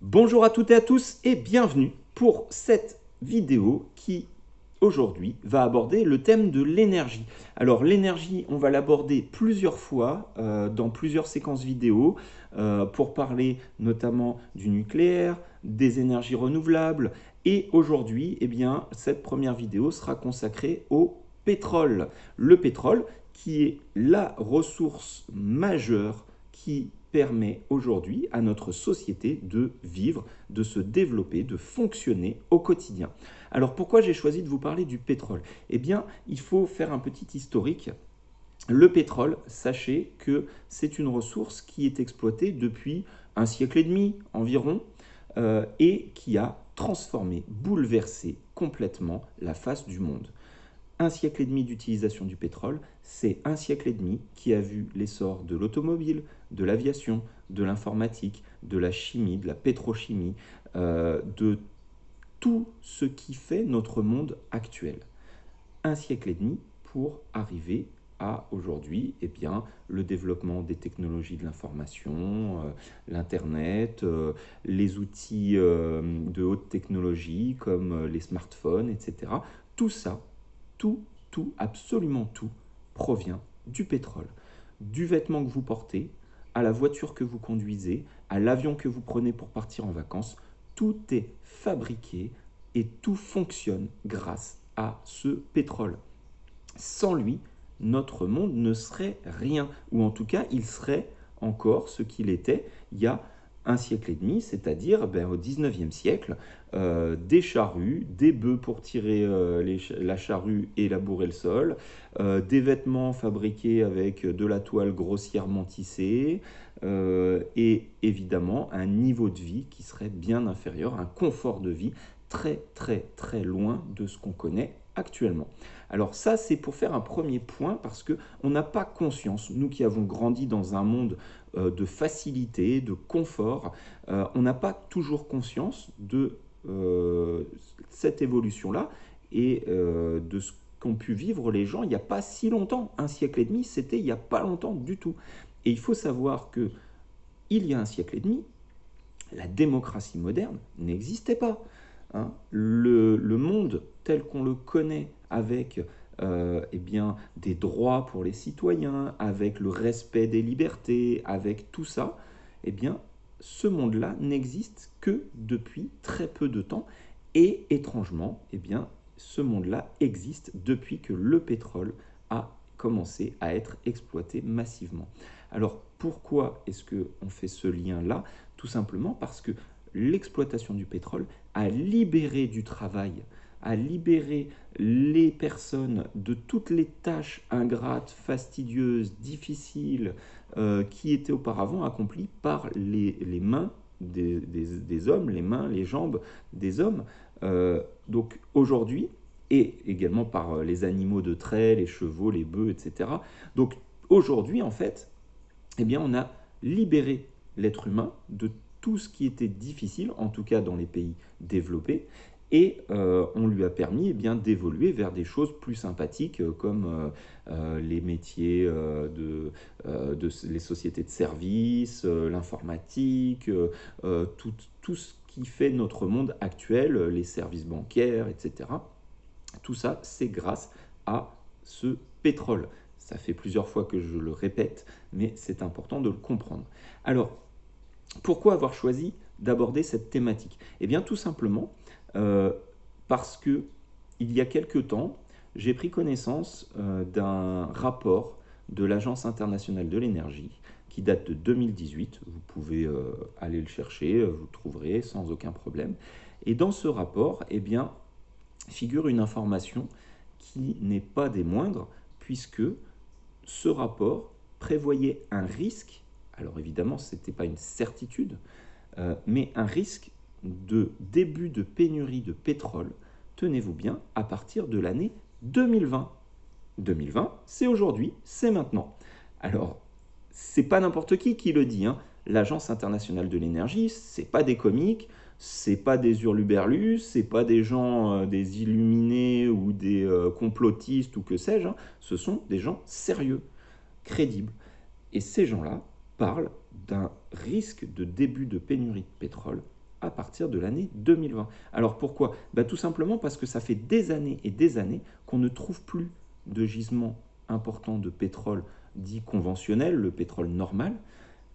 Bonjour à toutes et à tous et bienvenue pour cette vidéo qui aujourd'hui va aborder le thème de l'énergie. Alors l'énergie, on va l'aborder plusieurs fois dans plusieurs séquences vidéo pour parler notamment du nucléaire, des énergies renouvelables et aujourd'hui, eh bien, cette première vidéo sera consacrée au pétrole. Le pétrole qui est la ressource majeure qui permet aujourd'hui à notre société de vivre, de se développer, de fonctionner au quotidien. Alors pourquoi j'ai choisi de vous parler du pétrole? Eh bien, il faut faire un petit historique. Le pétrole, sachez que c'est une ressource qui est exploitée depuis un siècle et demi environ et qui a transformé, bouleversé complètement la face du monde. Un siècle et demi d'utilisation du pétrole, c'est un siècle et demi qui a vu l'essor de l'automobile, de l'aviation, de l'informatique, de la chimie, de la pétrochimie, de tout ce qui fait notre monde actuel. Un siècle et demi pour arriver à aujourd'hui, eh bien, le développement des technologies de l'information, l'Internet, les outils de haute technologie comme les smartphones, etc. Tout ça, absolument tout, provient du pétrole. Du vêtement que vous portez, à la voiture que vous conduisez, à l'avion que vous prenez pour partir en vacances, tout est fabriqué et tout fonctionne grâce à ce pétrole. Sans lui, notre monde ne serait rien, ou en tout cas, il serait encore ce qu'il était il y a un siècle et demi, c'est-à-dire au 19e siècle, des charrues, des bœufs pour tirer la charrue et labourer le sol, des vêtements fabriqués avec de la toile grossièrement tissée, et évidemment un niveau de vie qui serait bien inférieur, un confort de vie très très très loin de ce qu'on connaît actuellement. Alors ça, c'est pour faire un premier point parce qu'on n'a pas conscience, nous qui avons grandi dans un monde de facilité, de confort, on n'a pas toujours conscience de cette évolution-là et de ce qu'ont pu vivre les gens il n'y a pas si longtemps. Un siècle et demi, c'était il n'y a pas longtemps du tout. Et il faut savoir que il y a un siècle et demi, la démocratie moderne n'existait pas. Hein. Le monde tel qu'on le connaît avec eh bien, des droits pour les citoyens, avec le respect des libertés, avec tout ça, eh bien, ce monde-là n'existe que depuis très peu de temps. Et étrangement, eh bien, ce monde-là existe depuis que le pétrole a commencé à être exploité massivement. Alors pourquoi est-ce qu'on fait ce lien-là? Tout simplement parce que l'exploitation du pétrole a libéré du travail, a libéré les personnes de toutes les tâches ingrates, fastidieuses, difficiles, qui étaient auparavant accomplies par les mains des hommes, les mains, les jambes des hommes. Donc aujourd'hui, et également par les animaux de trait, les chevaux, les bœufs, etc. Donc aujourd'hui, en fait, eh bien, on a libéré l'être humain de tout ce qui était difficile, en tout cas dans les pays développés, et on lui a permis d'évoluer vers des choses plus sympathiques comme les métiers les sociétés de services, l'informatique, tout ce qui fait notre monde actuel, les services bancaires, etc. Tout ça, c'est grâce à ce pétrole. Ça fait plusieurs fois que je le répète, mais c'est important de le comprendre. Alors, pourquoi avoir choisi d'aborder cette thématique? Eh bien, tout simplement parce que il y a quelque temps, j'ai pris connaissance d'un rapport de l'Agence internationale de l'énergie qui date de 2018. Vous pouvez aller le chercher, vous le trouverez sans aucun problème. Et dans ce rapport, eh bien, figure une information qui n'est pas des moindres, puisque ce rapport prévoyait un risque, alors évidemment ce n'était pas une certitude, mais un risque de début de pénurie de pétrole, tenez-vous bien, à partir de l'année 2020. 2020, c'est aujourd'hui, c'est maintenant. Alors, c'est pas n'importe qui le dit, hein. L'Agence internationale de l'énergie, c'est pas des comiques, c'est pas des hurluberlus, c'est pas des gens, des illuminés ou des complotistes ou que sais-je, hein. Ce sont des gens sérieux, crédibles. Et ces gens-là parlent d'un risque de début de pénurie de pétrole à partir de l'année 2020. Alors pourquoi? Tout simplement parce que ça fait des années et des années qu'on ne trouve plus de gisements importants de pétrole dit conventionnel, le pétrole normal,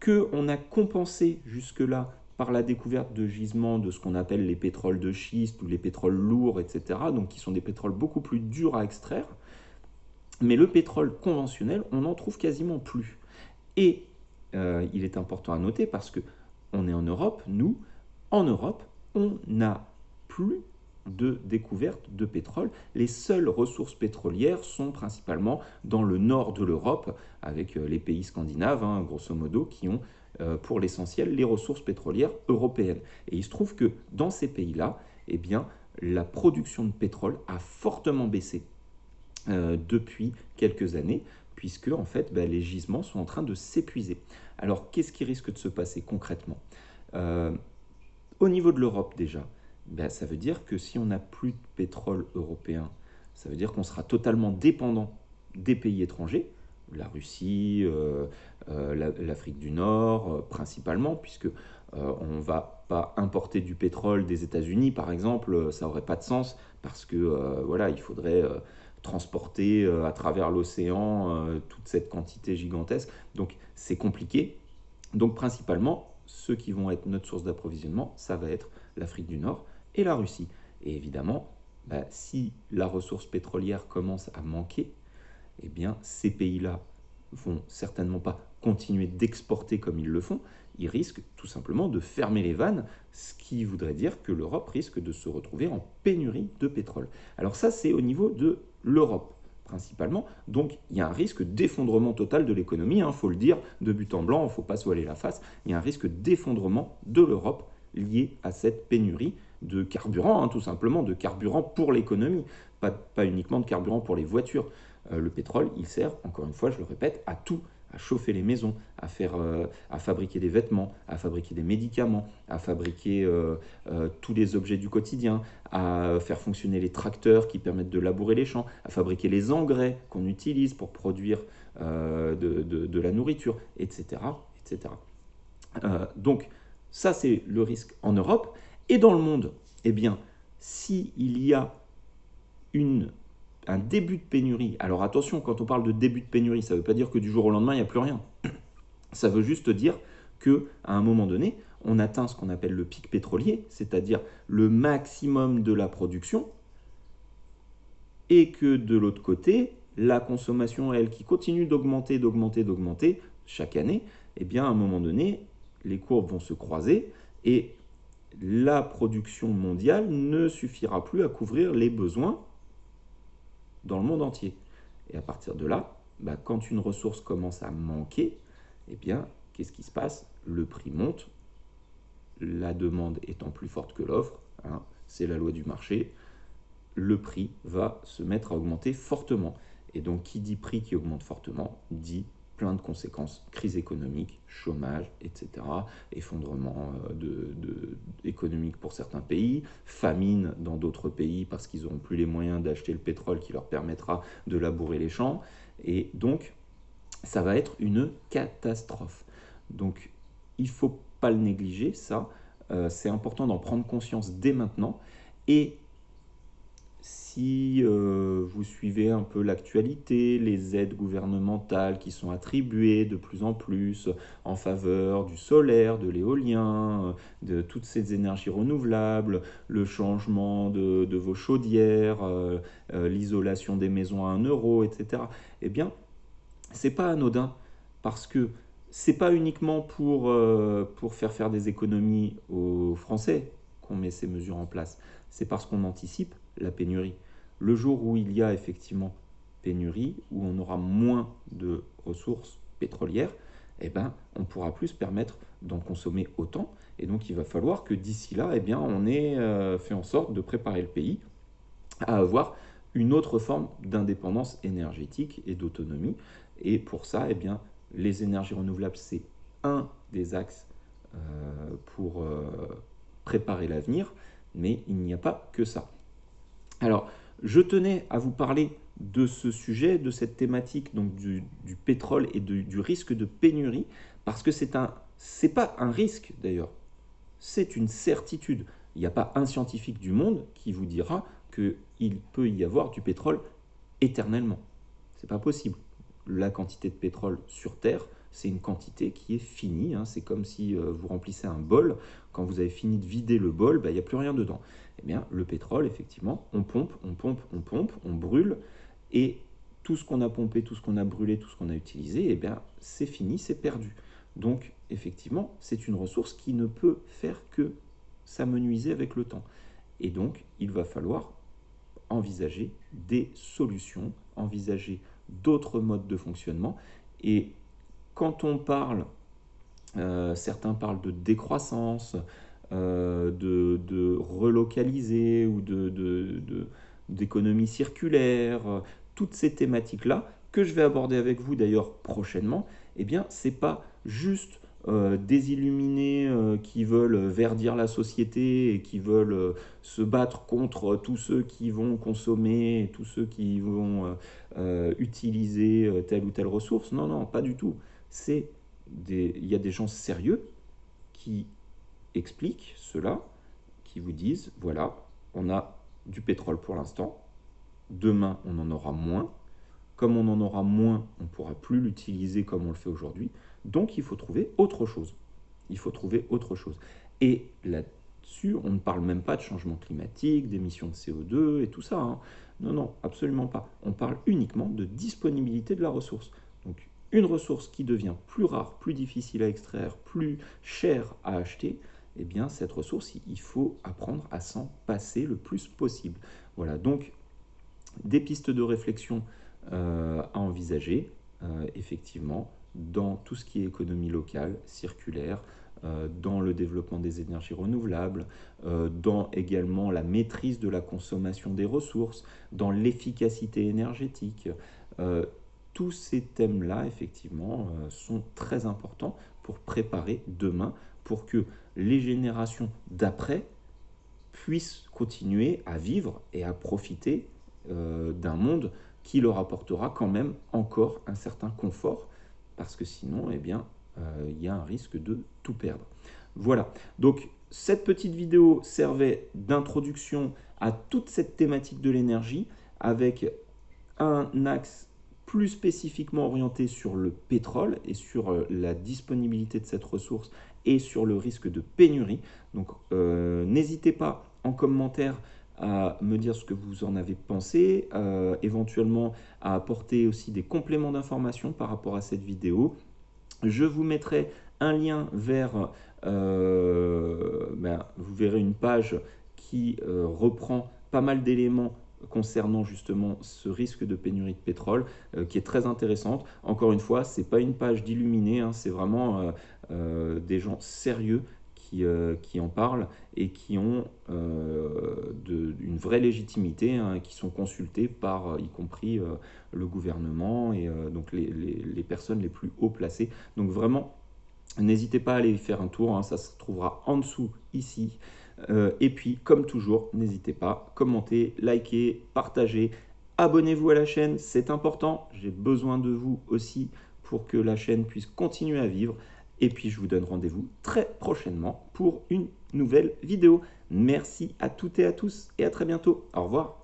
qu'on a compensé jusque-là par la découverte de gisements de ce qu'on appelle les pétroles de schiste ou les pétroles lourds, etc., donc qui sont des pétroles beaucoup plus durs à extraire. Mais le pétrole conventionnel, on n'en trouve quasiment plus. Et il est important à noter parce qu'on est en Europe, nous, en Europe, on n'a plus de découverte de pétrole. Les seules ressources pétrolières sont principalement dans le nord de l'Europe, avec les pays scandinaves, grosso modo, qui ont pour l'essentiel les ressources pétrolières européennes. Et il se trouve que dans ces pays-là, eh bien, la production de pétrole a fortement baissé depuis quelques années, puisque en fait, les gisements sont en train de s'épuiser. Alors, qu'est-ce qui risque de se passer concrètement? Au niveau de l'Europe déjà, ça veut dire que si on n'a plus de pétrole européen, ça veut dire qu'on sera totalement dépendant des pays étrangers, la Russie, l'Afrique du Nord principalement, puisque on ne va pas importer du pétrole des États-Unis par exemple, ça n'aurait pas de sens, parce que voilà, il faudrait transporter à travers l'océan toute cette quantité gigantesque, donc c'est compliqué. Donc principalement, ceux qui vont être notre source d'approvisionnement, ça va être l'Afrique du Nord et la Russie. Et évidemment, si la ressource pétrolière commence à manquer, eh bien ces pays-là vont certainement pas continuer d'exporter comme ils le font, ils risquent tout simplement de fermer les vannes, ce qui voudrait dire que l'Europe risque de se retrouver en pénurie de pétrole. Alors ça, c'est au niveau de l'Europe principalement, donc il y a un risque d'effondrement total de l'économie, faut le dire, de but en blanc, il ne faut pas se voiler la face, il y a un risque d'effondrement de l'Europe lié à cette pénurie de carburant, tout simplement, de carburant pour l'économie, pas uniquement de carburant pour les voitures. Le pétrole, il sert, encore une fois, je le répète, à tout, à chauffer les maisons, à fabriquer des vêtements, à fabriquer des médicaments, à fabriquer tous les objets du quotidien, à faire fonctionner les tracteurs qui permettent de labourer les champs, à fabriquer les engrais qu'on utilise pour produire de la nourriture, etc. etc. Donc, ça, c'est le risque en Europe. Et dans le monde, eh bien, s'il y a un début de pénurie, alors attention, quand on parle de début de pénurie, ça ne veut pas dire que du jour au lendemain, il n'y a plus rien. Ça veut juste dire qu'à un moment donné, on atteint ce qu'on appelle le pic pétrolier, c'est-à-dire le maximum de la production, et que de l'autre côté, la consommation, elle, qui continue d'augmenter chaque année, eh bien, à un moment donné, les courbes vont se croiser et la production mondiale ne suffira plus à couvrir les besoins dans le monde entier. Et à partir de là, quand une ressource commence à manquer, eh bien, qu'est-ce qui se passe? Le prix monte, la demande étant plus forte que l'offre, c'est la loi du marché, le prix va se mettre à augmenter fortement. Et donc, qui dit prix qui augmente fortement, dit plein de conséquences, crise économique, chômage, etc., effondrement économique pour certains pays, famine dans d'autres pays parce qu'ils n'auront plus les moyens d'acheter le pétrole qui leur permettra de labourer les champs. Et donc, ça va être une catastrophe. Donc, il ne faut pas le négliger, ça. C'est important d'en prendre conscience dès maintenant. Et si vous suivez un peu l'actualité, les aides gouvernementales qui sont attribuées de plus en plus en faveur du solaire, de l'éolien, de toutes ces énergies renouvelables, le changement de vos chaudières, l'isolation des maisons à 1 euro, etc., eh bien, c'est pas anodin parce que c'est pas uniquement pour faire des économies aux Français qu'on met ces mesures en place, c'est parce qu'on anticipe la pénurie. Le jour où il y a effectivement pénurie, où on aura moins de ressources pétrolières, eh ben, on pourra plus se permettre d'en consommer autant. Et donc, il va falloir que d'ici là, eh bien, on ait fait en sorte de préparer le pays à avoir une autre forme d'indépendance énergétique et d'autonomie. Et pour ça, eh bien, les énergies renouvelables, c'est un des axes pour préparer l'avenir, mais il n'y a pas que ça. Alors, je tenais à vous parler de ce sujet, de cette thématique donc du pétrole et du risque de pénurie, parce que c'est pas un risque d'ailleurs, c'est une certitude. Il n'y a pas un scientifique du monde qui vous dira qu'il peut y avoir du pétrole éternellement. C'est pas possible. La quantité de pétrole sur Terre, c'est une quantité qui est finie. C'est comme si vous remplissez un bol. Quand vous avez fini de vider le bol, il n'y a plus rien dedans. Eh bien, le pétrole, effectivement, on pompe, on brûle. Et tout ce qu'on a pompé, tout ce qu'on a brûlé, tout ce qu'on a utilisé, eh bien, c'est fini, c'est perdu. Donc, effectivement, c'est une ressource qui ne peut faire que s'amenuiser avec le temps. Et donc, il va falloir envisager des solutions, envisager d'autres modes de fonctionnement. Et quand on parle, certains parlent de décroissance, de relocaliser ou d'économie circulaire, toutes ces thématiques-là, que je vais aborder avec vous d'ailleurs prochainement, eh bien, ce n'est pas juste des illuminés qui veulent verdir la société et qui veulent se battre contre tous ceux qui vont consommer, tous ceux qui vont utiliser telle ou telle ressource. Non, non, pas du tout. Il y a des gens sérieux qui expliquent cela, qui vous disent, voilà, on a du pétrole pour l'instant, demain on en aura moins, comme on en aura moins, on ne pourra plus l'utiliser comme on le fait aujourd'hui, donc il faut trouver autre chose. Il faut trouver autre chose. Et là-dessus, on ne parle même pas de changement climatique, d'émissions de CO2 et tout ça. Non, non, absolument pas. On parle uniquement de disponibilité de la ressource. Donc, une ressource qui devient plus rare, plus difficile à extraire, plus chère à acheter, eh bien, cette ressource, il faut apprendre à s'en passer le plus possible. Voilà, donc, des pistes de réflexion à envisager, effectivement, dans tout ce qui est économie locale, circulaire, dans le développement des énergies renouvelables, dans également la maîtrise de la consommation des ressources, dans l'efficacité énergétique. Tous ces thèmes-là, effectivement, sont très importants pour préparer demain, pour que les générations d'après puissent continuer à vivre et à profiter d'un monde qui leur apportera quand même encore un certain confort, parce que sinon, eh bien, il y a un risque de tout perdre. Voilà, donc cette petite vidéo servait d'introduction à toute cette thématique de l'énergie, avec un axe plus spécifiquement orienté sur le pétrole et sur la disponibilité de cette ressource et sur le risque de pénurie. Donc n'hésitez pas en commentaire à me dire ce que vous en avez pensé, éventuellement à apporter aussi des compléments d'information par rapport à cette vidéo. Je vous mettrai un lien vers, vous verrez une page qui reprend pas mal d'éléments concernant justement ce risque de pénurie de pétrole, qui est très intéressante. Encore une fois, ce n'est pas une page d'illuminés, c'est vraiment des gens sérieux qui en parlent et qui ont une vraie légitimité, qui sont consultés par y compris le gouvernement et donc les personnes les plus haut placées. Donc vraiment, n'hésitez pas à aller faire un tour, ça se trouvera en dessous ici. Et puis, comme toujours, n'hésitez pas, commentez, likez, partagez, abonnez-vous à la chaîne, c'est important. J'ai besoin de vous aussi pour que la chaîne puisse continuer à vivre. Et puis, je vous donne rendez-vous très prochainement pour une nouvelle vidéo. Merci à toutes et à tous et à très bientôt. Au revoir.